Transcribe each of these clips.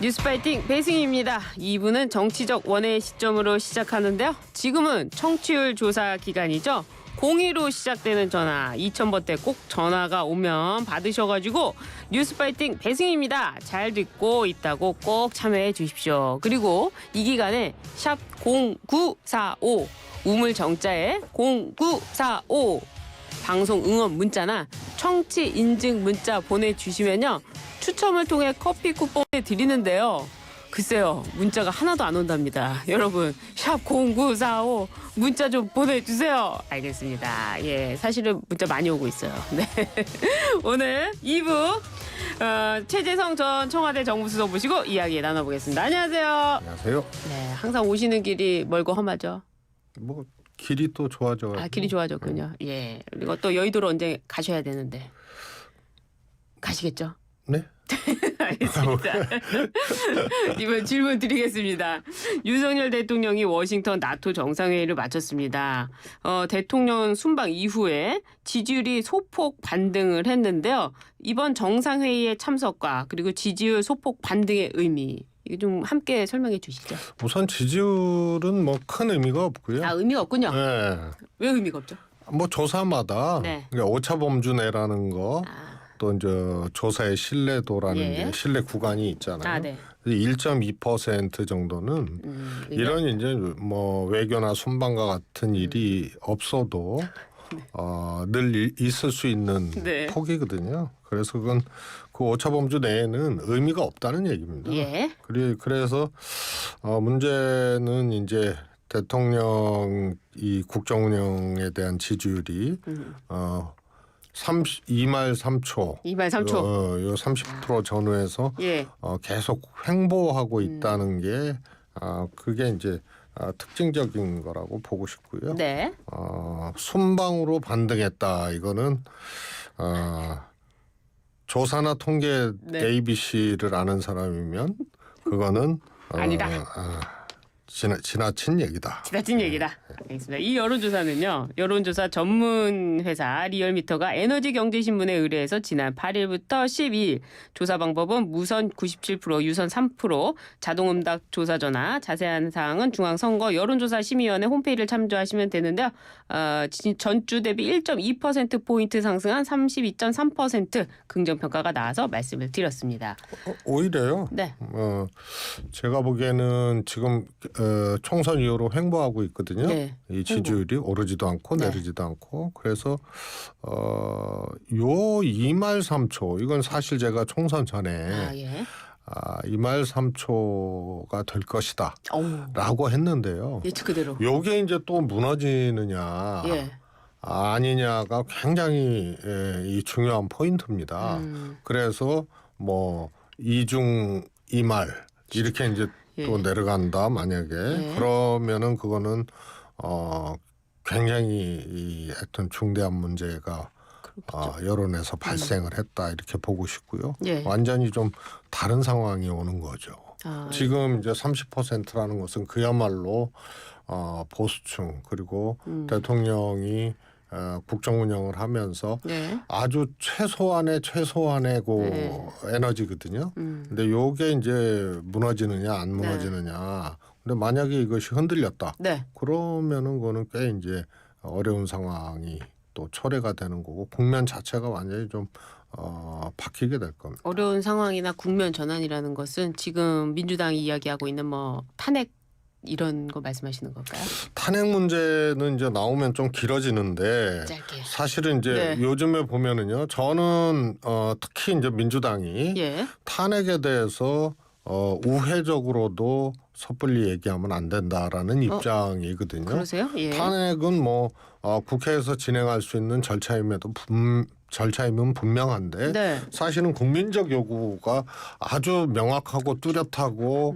뉴스파이팅 배승희입니다. 2부는 정치적 원의 시점으로 시작하는데요. 지금은 청취율 조사 기간이죠. 02로 시작되는 전화 2000번대 꼭 전화가 오면 받으셔가지고 뉴스파이팅 배승희입니다. 잘 듣고 있다고 꼭 참여해 주십시오. 그리고 이 기간에 샵 0945 우물 정자에 0945 방송 응원 문자나 청취 인증 문자 보내주시면요. 추첨을 통해 커피 쿠폰을 드리는데요. 글쎄요. 문자가 하나도 안 온답니다. 여러분 샵 0945 문자 좀 보내주세요. 알겠습니다. 예, 사실은 문자 많이 오고 있어요. 네. 오늘 2부 최재성 전 청와대 정무수석 모시고 이야기 나눠보겠습니다. 안녕하세요. 안녕하세요. 네, 항상 오시는 길이 멀고 험하죠. 뭐 길이 또 좋아져. 아, 길이 좋아졌군요. 예. 그리고 또 여의도로 언제 가셔야 되는데 가시겠죠? 네. 알겠습니다. 이번 질문 드리겠습니다. 윤석열 대통령이 워싱턴 나토 정상회의를 마쳤습니다. 대통령 순방 이후에 지지율이 소폭 반등을 했는데요. 이번 정상회의의 참석과 그리고 지지율 소폭 반등의 의미 이거 좀 함께 설명해 주시죠. 우선 지지율은 뭐 큰 의미가 없고요. 아, 의미가 없군요. 네. 왜 의미가 없죠? 뭐 조사마다 네. 그러니까 오차범주내라는 거. 아, 또 이제 조사의 신뢰도라는 예. 게 신뢰 구간이 있잖아요. 아, 네. 1.2% 정도는 이런 이제 뭐 외교나 순방과 같은 일이 없어도 늘 있을 수 있는 네. 폭이거든요. 그래서 그건 그 오차범주 내에는 의미가 없다는 얘기입니다. 예. 그래서 문제는 이제 대통령 이 국정운영에 대한 지지율이 2말 3초. 2말 3초. 요 30% 전후에서 예. 계속 횡보하고 있다는 게 그게 이제 특징적인 거라고 보고 싶고요. 네. 순방으로 반등했다. 이거는 조사나 통계 네. ABC를 아는 사람이면 그거는 아니다. 지나친 얘기다. 지나친 얘기다. 알겠습니다. 이 여론조사는요. 여론조사 전문 회사 리얼미터가 에너지경제신문에 의뢰해서 지난 8일부터 12일 조사 방법은 무선 97%, 유선 3%, 자동응답 조사 전화, 자세한 사항은 중앙선거 여론조사심의위원회 홈페이지를 참조하시면 되는데요. 전주 대비 1.2%포인트 상승한 32.3% 긍정평가가 나와서 말씀을 드렸습니다. 오히려요. 네. 제가 보기에는 지금 총선 이후로 횡보하고 있거든요. 네. 이 지지율이 오르지도 않고 네. 내리지도 않고 그래서 요 2말 3초 이건 사실 제가 총선 전에 예. 2말 3초가 될 것이다 라고 했는데요. 예측 그대로. 요게 이제 또 무너지느냐 예. 아니냐가 굉장히 이 중요한 포인트입니다. 그래서 뭐 2중 2말 이렇게 이제 또 내려간다 만약에 그러면은 그거는 굉장히 하여튼 중대한 문제가 여론에서 발생을 했다 이렇게 보고 싶고요. 예. 완전히 좀 다른 상황이 오는 거죠. 지금 이제 30%라는 것은 그야말로 보수층 그리고 대통령이 국정 운영을 하면서 아주 최소한의 에너지거든요. 근데 요게 이제 무너지느냐 안 무너지느냐. 근데 만약에 이것이 흔들렸다. 그러면은 그거는 꽤 이제 어려운 상황이 또 초래가 되는 거고 국면 자체가 완전히 좀 바뀌게 될 겁니다. 어려운 상황이나 국면 전환이라는 것은 지금 민주당이 이야기하고 있는 뭐 탄핵 이런 거 말씀하시는 걸까요? 탄핵 문제는 이제 나오면 좀 길어지는데 짧게. 사실은 이제 요즘에 보면은요. 저는 특히 이제 민주당이 탄핵에 대해서 우회적으로도 섣불리 얘기하면 안 된다라는 입장이거든요. 그러세요? 예. 탄핵은 뭐 국회에서 진행할 수 있는 절차임은 분명한데 사실은 국민적 요구가 아주 명확하고 뚜렷하고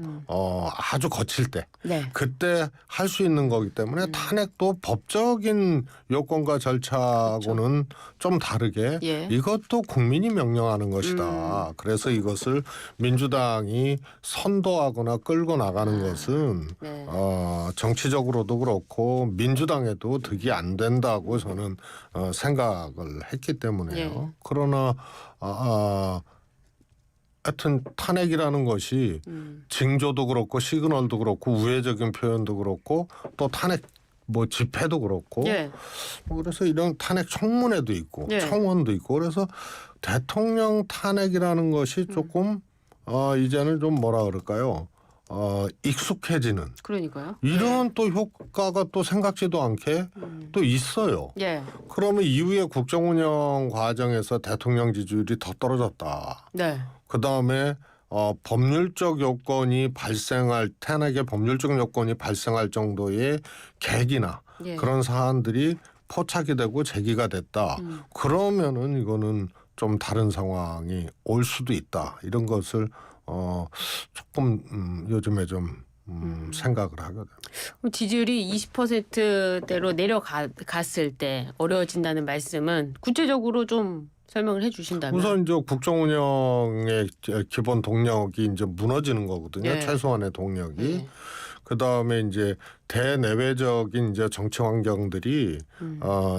아주 거칠 때 그때 할 수 있는 거기 때문에 탄핵도 법적인 요건과 절차하고는 좀 다르게 이것도 국민이 명령하는 것이다. 그래서 이것을 민주당이 선도하거나 끌고 나가는 것은 정치적으로도 그렇고 민주당에도 득이 안 된다고 저는 생각을 했기 때문에요. 그러나 하여튼 탄핵이라는 것이 징조도 그렇고 시그널도 그렇고 우회적인 표현도 그렇고 또 탄핵 뭐 집회도 그렇고 예. 그래서 이런 탄핵 청문회도 있고 예. 청원도 있고 그래서 대통령 탄핵이라는 것이 조금 이제는 좀 뭐라 그럴까요? 익숙해지는 그러니까요. 이런 또 효과가 또 생각지도 않게 또 있어요. 예. 그러면 이후에 국정운영 과정에서 대통령 지지율이 더 떨어졌다. 네. 그다음에 법률적 요건이 발생할 탄핵의 법률적 요건이 발생할 정도의 계기나 예. 그런 사안들이 포착이 되고 제기가 됐다. 그러면은 이거는 좀 다른 상황이 올 수도 있다. 이런 것을 조금 요즘에 좀 생각을 하거든요. 그럼 지지율이 20%대로 내려갔을 때 어려워진다는 말씀은 구체적으로 좀 설명을 해주신다면. 우선 이제 국정운영의 기본 동력이 이제 무너지는 거거든요. 예. 최소한의 동력이. 예. 그 다음에 이제 대내외적인 이제 정치 환경들이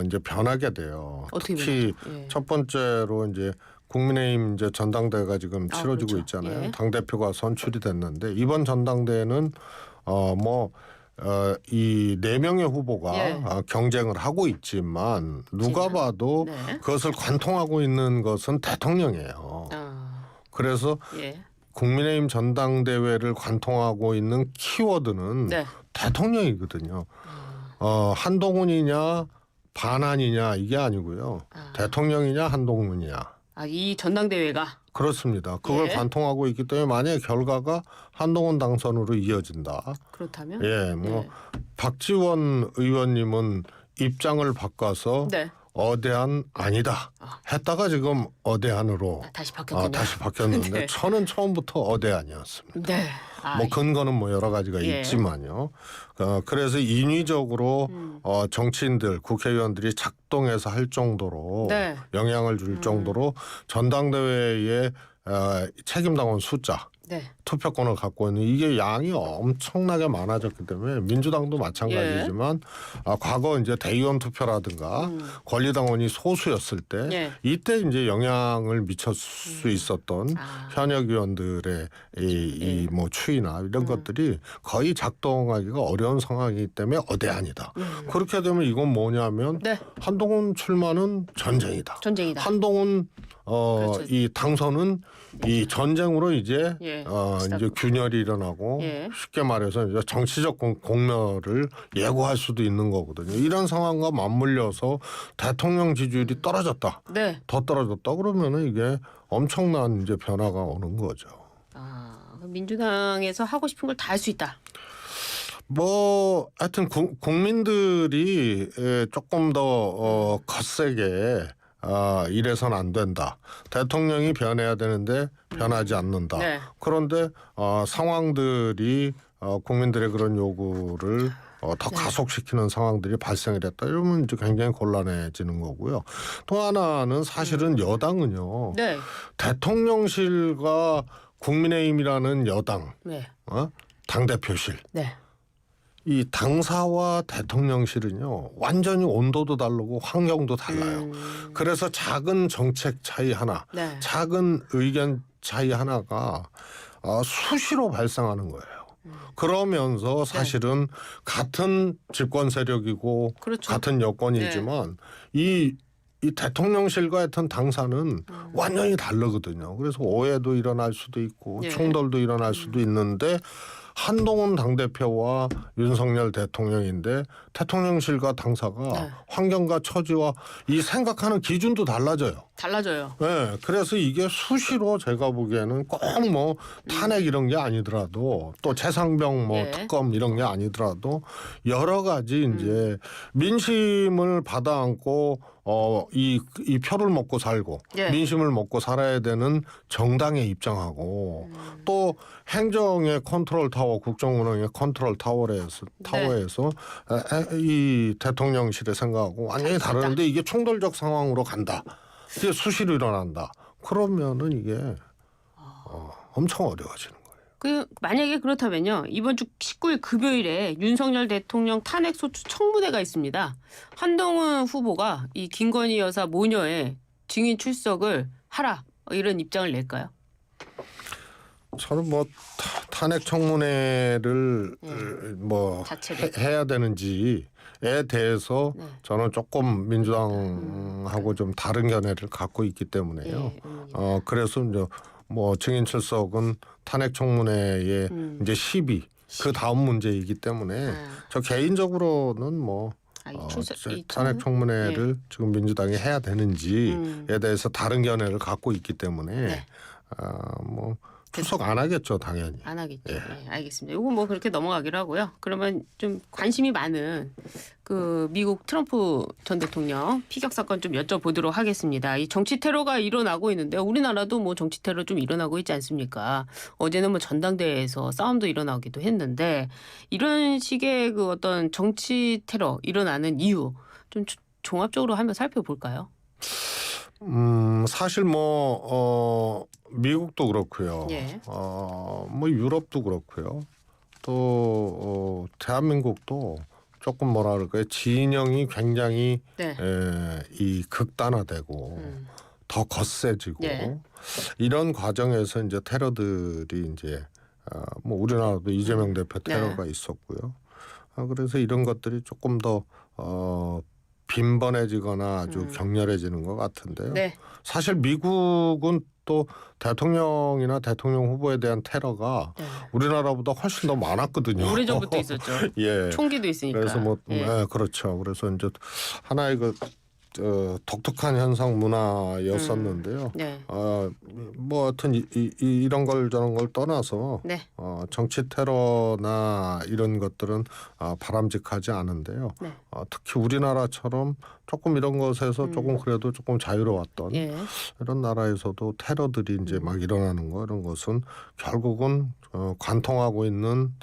이제 변하게 돼요. 어떻게 특히 변하죠? 예. 첫 번째로 이제 국민의힘 이제 전당대회가 지금 치러지고 그렇죠. 있잖아요. 예. 당 대표가 선출이 됐는데 이번 전당대회는 이 4명의 후보가 예. 경쟁을 하고 있지만 누가 봐도 네. 그것을 관통하고 있는 것은 대통령이에요. 그래서 예. 국민의힘 전당대회를 관통하고 있는 키워드는 네. 대통령이거든요. 한동훈이냐 반환이냐 이게 아니고요. 대통령이냐 한동훈이냐. 이 전당대회가. 그렇습니다. 그걸 예. 관통하고 있기 때문에 만약에 결과가 한동훈 당선으로 이어진다. 그렇다면. 예, 뭐 네. 박지원 의원님은 입장을 바꿔서 네. 어대한 아니다 했다가 지금 어대한으로 다시 바뀌었군요. 다시 바뀌었는데 네. 저는 처음부터 어대한이었습니다. 네. 뭐 근거는 뭐 여러 가지가 예. 있지만요. 그래서 인위적으로 정치인들, 국회의원들이 작동해서 할 정도로 네. 영향을 줄 정도로 전당대회의 책임당원 숫자, 네. 투표권을 갖고 있는 이게 양이 엄청나게 많아졌기 때문에 민주당도 마찬가지지만 과거 이제 대의원 투표라든가 권리당원이 소수였을 때 예. 이때 이제 영향을 미칠 수 있었던 현역 의원들의 이 뭐 추이나 이런 것들이 거의 작동하기가 어려운 상황이기 때문에 어대한이다. 그렇게 되면 이건 뭐냐면 네. 한동훈 출마는 전쟁이다. 전쟁이다. 한동훈 그렇죠. 이 당선은 이 전쟁으로 이제 예. 이제 균열이 일어나고 예. 쉽게 말해서 이제 정치적 공멸을 예고할 수도 있는 거거든요. 이런 상황과 맞물려서 대통령 지지율이 떨어졌다. 네. 더 떨어졌다 그러면은 이게 엄청난 이제 변화가 오는 거죠. 민주당에서 하고 싶은 걸 다 할 수 있다. 뭐 하여튼 국민들이 조금 더 거세게 이래서는 안 된다. 대통령이 변해야 되는데 변하지 않는다. 네. 그런데 상황들이 국민들의 그런 요구를 더 가속시키는 상황들이 발생이 됐다. 이러면 이제 굉장히 곤란해지는 거고요. 또 하나는 사실은 여당은요. 네. 대통령실과 국민의힘이라는 여당, 네. 당대표실. 네. 이 당사와 대통령실은요 완전히 온도도 다르고 환경도 달라요. 그래서 작은 정책 차이 하나, 네. 작은 의견 차이 하나가 수시로 발생하는 거예요. 그러면서 사실은 같은 집권 세력이고 그렇죠. 같은 여건이지만 이 대통령실과 하여튼 당사는 완전히 다르거든요. 그래서 오해도 일어날 수도 있고 예. 충돌도 일어날 수도 있는데 한동훈 당대표와 윤석열 대통령인데 대통령실과 당사가 네. 환경과 처지와 이 생각하는 기준도 달라져요. 달라져요. 네, 그래서 이게 수시로 제가 보기에는 꼭 뭐 탄핵 이런 게 아니더라도 또 최상병 뭐 예. 특검 이런 게 아니더라도 여러 가지 이제 민심을 받아 안고 이 표를 먹고 살고 예. 민심을 먹고 살아야 되는 정당에 입장하고 또 행정의 컨트롤 타워, 국정운영의 컨트롤 타워에서 이 대통령실의 생각하고 완전히 다르는데 이게 충돌적 상황으로 간다. 이게 수시로 일어난다. 그러면은 이게 엄청 어려워지는 거예요. 만약에 그렇다면요. 이번 주 19일 금요일에 윤석열 대통령 탄핵소추 청문회가 있습니다. 한동훈 후보가 이 김건희 여사 모녀의 증인 출석을 하라 이런 입장을 낼까요? 저는 뭐 탄핵 청문회를 뭐 해야 되는지에 대해서 저는 조금 민주당하고 좀 다른 견해를 갖고 있기 때문에요. 그래서 이제 뭐 증인 출석은 탄핵 청문회의 이제 시비 그 다음 문제이기 때문에 저 개인적으로는 뭐 탄핵 청문회를 지금 민주당이 해야 되는지에 대해서 다른 견해를 갖고 있기 때문에 뭐 출석 안 하겠죠, 당연히. 안 하겠죠. 알겠습니다. 이거 뭐 그렇게 넘어가기로 하고요. 그러면 좀 관심이 많은 그 미국 트럼프 전 대통령 피격 사건 좀 여쭤보도록 하겠습니다. 이 정치 테러가 일어나고 있는데요. 우리나라도 뭐 정치 테러 좀 일어나고 있지 않습니까? 어제는 뭐 전당대회에서 싸움도 일어나기도 했는데 이런 식의 그 어떤 정치 테러 일어나는 이유 좀 종합적으로 한번 살펴볼까요? 사실 미국도 그렇고요. 뭐 유럽도 그렇고요. 또 대한민국도 조금 뭐라 그럴까요? 진영이 굉장히 이 극단화되고 더 거세지고 이런 과정에서 이제 테러들이 이제 뭐 우리나라도 이재명 대표 테러가 있었고요. 그래서 이런 것들이 조금 더 빈번해지거나 아주 격렬해지는 것 같은데요. 사실 미국은 또 대통령이나 대통령 후보에 대한 테러가 우리나라보다 훨씬 더 많았거든요. 오래전부터 있었죠. 총기도 있으니까. 그래서 뭐 그렇죠. 그래서 이제 하나의 그 독특한 현상 문화였었는데요. 뭐 하여튼 이런 걸 저런 걸 떠나서 정치 테러나 이런 것들은 바람직하지 않은데요. 특히 우리나라처럼 조금 이런 것에서 조금 그래도 조금 자유로웠던 이런 나라에서도 테러들이 이제 막 일어나는 거 이런 것은 결국은 관통하고 있는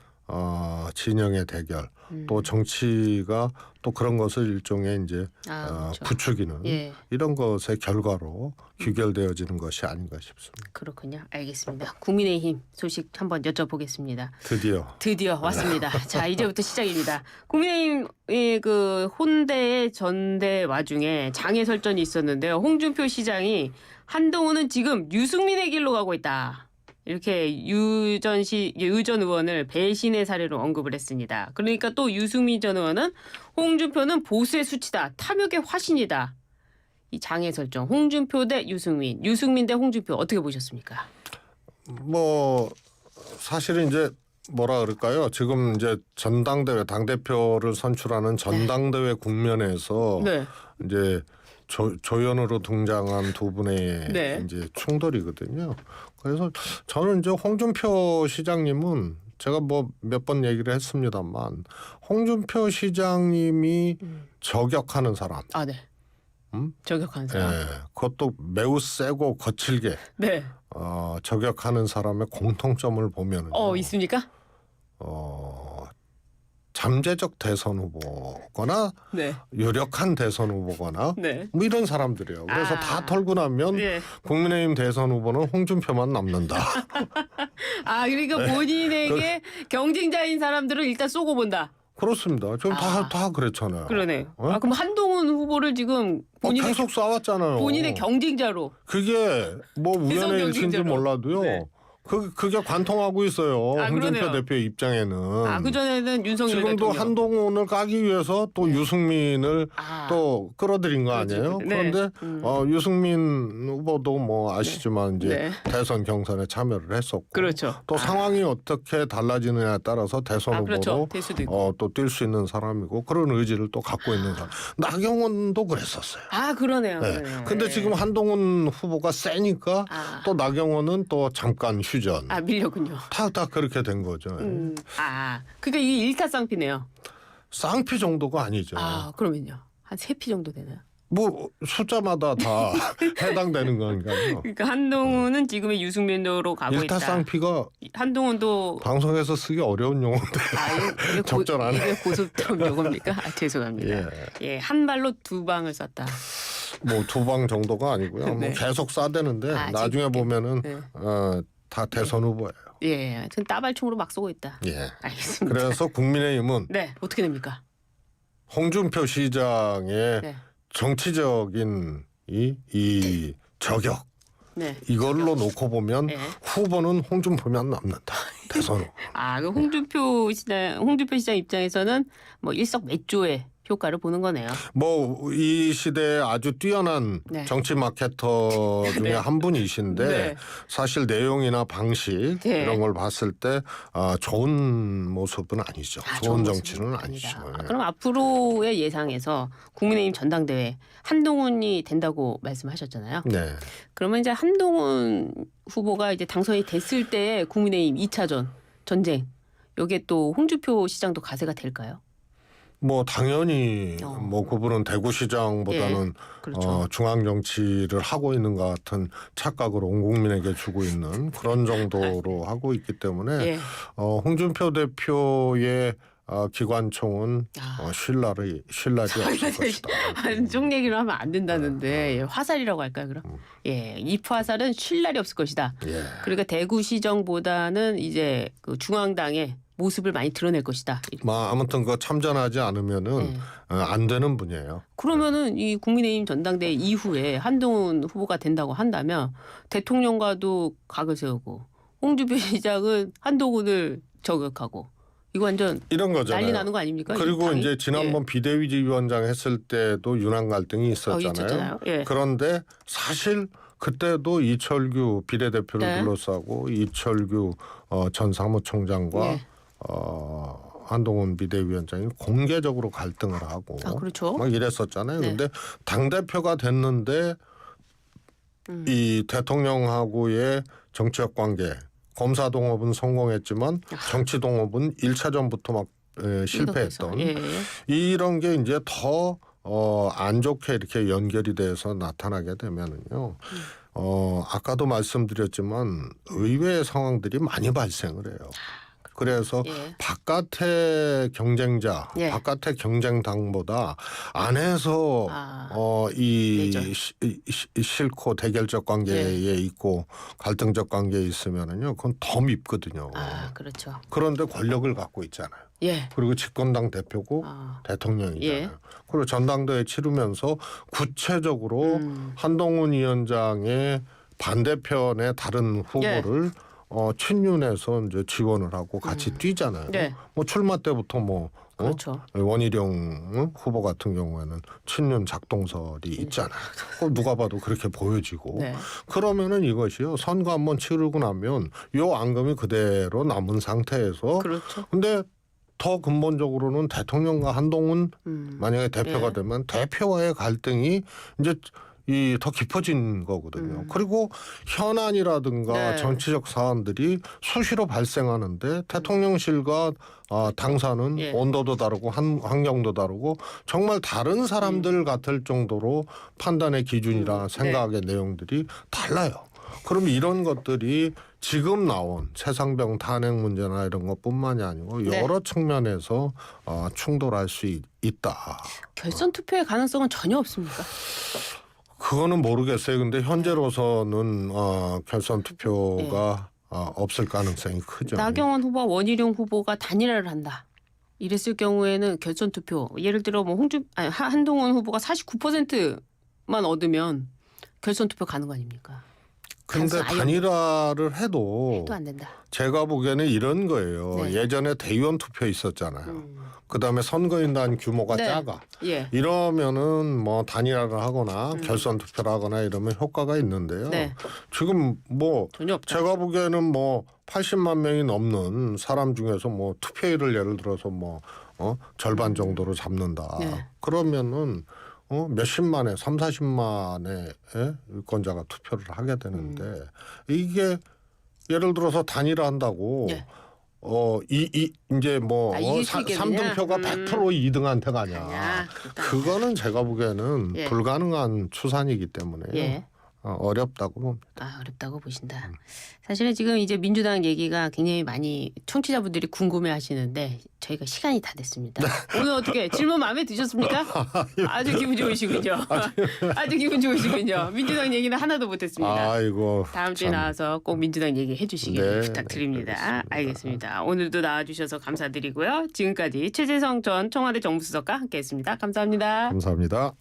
진영의 대결 또 정치가 또 그런 것을 일종의 이제 그렇죠. 부추기는 이런 것의 결과로 귀결되어지는 것이 아닌가 싶습니다. 그렇군요. 알겠습니다. 국민의힘 소식 한번 여쭤보겠습니다. 드디어 왔습니다. 자, 이제부터 시작입니다. 국민의힘의 그 혼대의 전대 와중에 장애 설전이 있었는데요. 홍준표 시장이 한동훈은 지금 유승민의 길로 가고 있다. 이렇게 유 전 의원을 배신의 사례로 언급을 했습니다. 그러니까 또 유승민 전 의원은 홍준표는 보수의 수치다. 탐욕의 화신이다. 이 장애 설정. 홍준표 대 유승민, 유승민 대 홍준표 어떻게 보셨습니까? 뭐 사실은 이제 뭐라 그럴까요? 지금 이제 전당대회 당대표를 선출하는 전당대회 국면에서 이제 조연으로 등장한 두 분의 이제 충돌이거든요. 그래서 저는 이제 홍준표 시장님은 제가 뭐 몇 번 얘기를 했습니다만 홍준표 시장님이 저격하는 사람. 저격하는 사람. 그것도 매우 세고 거칠게 저격하는 사람의 공통점을 보면은 있습니까? 잠재적 대선 후보거나 유력한 대선 후보거나 뭐 이런 사람들이에요. 그래서 다 털고 나면 국민의힘 대선 후보는 홍준표만 남는다. 그러니까 본인에게 경쟁자인 사람들을 일단 쏘고 본다. 그렇습니다. 지금 다 그랬잖아요. 그러네. 그럼 한동훈 후보를 지금 계속 싸웠잖아요. 본인의 경쟁자로. 그게 뭐 우연의 일인지 몰라도요. 그게 관통하고 있어요. 홍준표 대표 입장에는. 그전에는 윤석열 지금도 대통령. 한동훈을 까기 위해서 또 유승민을 또 끌어들인 거 아니에요? 그런데 유승민 후보도 뭐 아시지만 이제 대선 경선에 참여를 했었고 또 상황이 어떻게 달라지느냐에 따라서 대선 후보로 또 뛸 수 있는 사람이고 그런 의지를 또 갖고 있는 사람. 나경원도 그랬었어요. 그러네요. 근데 지금 한동훈 후보가 세니까 또 나경원은 또 잠깐 휴전. 밀려군요. 다 그렇게 된 거죠. 그러니까 이게 일타쌍피네요. 쌍피 정도가 아니죠. 그러면요. 한 3피 정도 되나요? 뭐 숫자마다 다 해당되는 거니까요. 그러니까 한동훈은 지금의 유승민으로 가고 있다. 일타쌍피가 한동훈도 방송에서 쓰기 어려운 용어인데 적절하네. 이게 고속스러운 용어입니까? 죄송합니다. 한 발로 2방을 쐈다. 뭐 2방 정도가 아니고요. 뭐 계속 쏴대는데 나중에 보면은 다 대선 후보예요. 하여튼 따발총으로 막 쏘고 있다. 알겠습니다. 그래서 국민의힘은 어떻게 됩니까? 홍준표 시장의 정치적인 이 저격 네. 이걸로 놓고 보면 네. 후보는 홍준표면 남는다. 대선 후. 그 홍준표 시장 입장에서는 뭐 일석몇조의 효과를 보는 거네요. 뭐 이 시대에 아주 뛰어난 네. 정치 마케터 중에 네. 한 분이신데 네. 사실 내용이나 방식 네. 이런 걸 봤을 때 좋은 모습은 아니죠. 좋은 정치는 아니죠. 네. 그럼 앞으로의 예상에서 국민의힘 전당대회 한동훈이 된다고 말씀하셨잖아요. 네. 그러면 이제 한동훈 후보가 이제 당선이 됐을 때 국민의힘 2차전 전쟁 여기에 또 홍준표 시장도 가세가 될까요? 뭐 당연히 뭐 그분은 대구시장보다는 예, 그렇죠. 중앙 정치를 하고 있는 것 같은 착각을 온 국민에게 주고 있는 그런 정도로 하고 있기 때문에 예. 홍준표 대표의 기관총은 신랄이 없을 것이다. 쪽 얘기를 하면 안 된다는데 화살이라고 할까요, 그럼? 이 화살은 신랄이 없을 것이다. 예. 그러니까 대구시정보다는 이제 그 중앙당의 모습을 많이 드러낼 것이다. 아무튼 그 참전하지 않으면은 안 되는 분이에요. 그러면은 이 국민의힘 전당대회 이후에 한동훈 후보가 된다고 한다면 대통령과도 각을 세우고 홍준표 시장은 한동훈을 저격하고 이거 완전 이런 거잖아요. 난리 나는 거 아닙니까? 그리고 이제 지난번 비대위원장 했을 때도 윤한 갈등이 있었잖아요. 예. 그런데 사실 그때도 이철규 비례대표를 둘러싸고 이철규 전 사무총장과 한동훈 비대위원장이 공개적으로 갈등을 하고 그렇죠. 막 이랬었잖아요. 네. 그런데 당대표가 됐는데 이 대통령하고의 정치적 관계 검사 동업은 성공했지만 정치 동업은 1차전부터 막 실패했던 이런 게 이제 더 안 좋게 이렇게 연결이 돼서 나타나게 되면은요. 아까도 말씀드렸지만 의외의 상황들이 많이 발생을 해요. 그래서 바깥의 경쟁자, 바깥의 경쟁당보다 안에서 싫고 대결적 관계에 있고 갈등적 관계에 있으면은요, 그건 더 밉거든요. 그렇죠. 그런데 권력을 갖고 있잖아요. 예. 그리고 집권당 대표고 대통령이잖아요. 그리고 전당대회 치르면서 구체적으로 한동훈 위원장의 반대편의 다른 후보를 친윤해서 이제 지원을 하고 같이 뛰잖아요. 네. 뭐 출마 때부터 그렇죠. 원희룡 후보 같은 경우에는 친윤 작동설이 있잖아요. 누가 봐도 그렇게 보여지고 그러면은 이것이요 선거 한번 치르고 나면 요 앙금이 그대로 남은 상태에서 그렇죠. 근데 더 근본적으로는 대통령과 한동훈 만약에 대표가 되면 대표와의 갈등이 이제 더 깊어진 거거든요. 그리고 현안이라든가 정치적 사안들이 수시로 발생하는데 대통령실과 당사는 온도도 다르고 환경도 다르고 정말 다른 사람들 같을 정도로 판단의 기준이나 생각의 내용들이 달라요. 그럼 이런 것들이 지금 나온 최상병 탄핵 문제나 이런 것뿐만이 아니고 여러 측면에서 충돌할 수 있다. 결선 투표의 가능성은 전혀 없습니까? 그거는 모르겠어요. 근데 현재로서는 결선 투표가 없을 가능성이 크죠. 나경원 후보와 원희룡 후보가 단일화를 한다. 이랬을 경우에는 결선 투표 예를 들어 뭐 한동훈 후보가 49%만 얻으면 결선 투표 가는 거 아닙니까? 근데 단일화를 해도 안 된다. 제가 보기에는 이런 거예요. 예전에 대의원 투표 있었잖아요. 그다음에 선거인단 규모가 작아. 이러면은 뭐 단일화를 하거나 결선 투표를 하거나 이러면 효과가 있는데요. 지금 뭐 전혀 없다. 제가 보기에는 뭐 80만 명이 넘는 사람 중에서 뭐 투표율을 예를 들어서 뭐 절반 정도로 잡는다. 그러면은 몇십만에 30-40만의 유권자가 투표를 하게 되는데 이게 예를 들어서 단일화한다고 이제 뭐 3등표가 100% 2등한테 가냐. 그거는 제가 보기에는 불가능한 추산이기 때문에 어렵다고 봅니다. 어렵다고 보신다. 사실은 지금 이제 민주당 얘기가 굉장히 많이 청취자분들이 궁금해하시는데 저희가 시간이 다 됐습니다. 오늘 어떻게 질문 마음에 드셨습니까? 아주 기분 좋으시군요. 아주 기분 좋으시군요. 민주당 얘기는 하나도 못했습니다. 아이고. 다음 주에 나와서 꼭 민주당 얘기 해주시길 부탁드립니다. 알겠습니다. 오늘도 나와주셔서 감사드리고요. 지금까지 최재성 전 청와대 정무수석과 함께했습니다. 감사합니다. 감사합니다.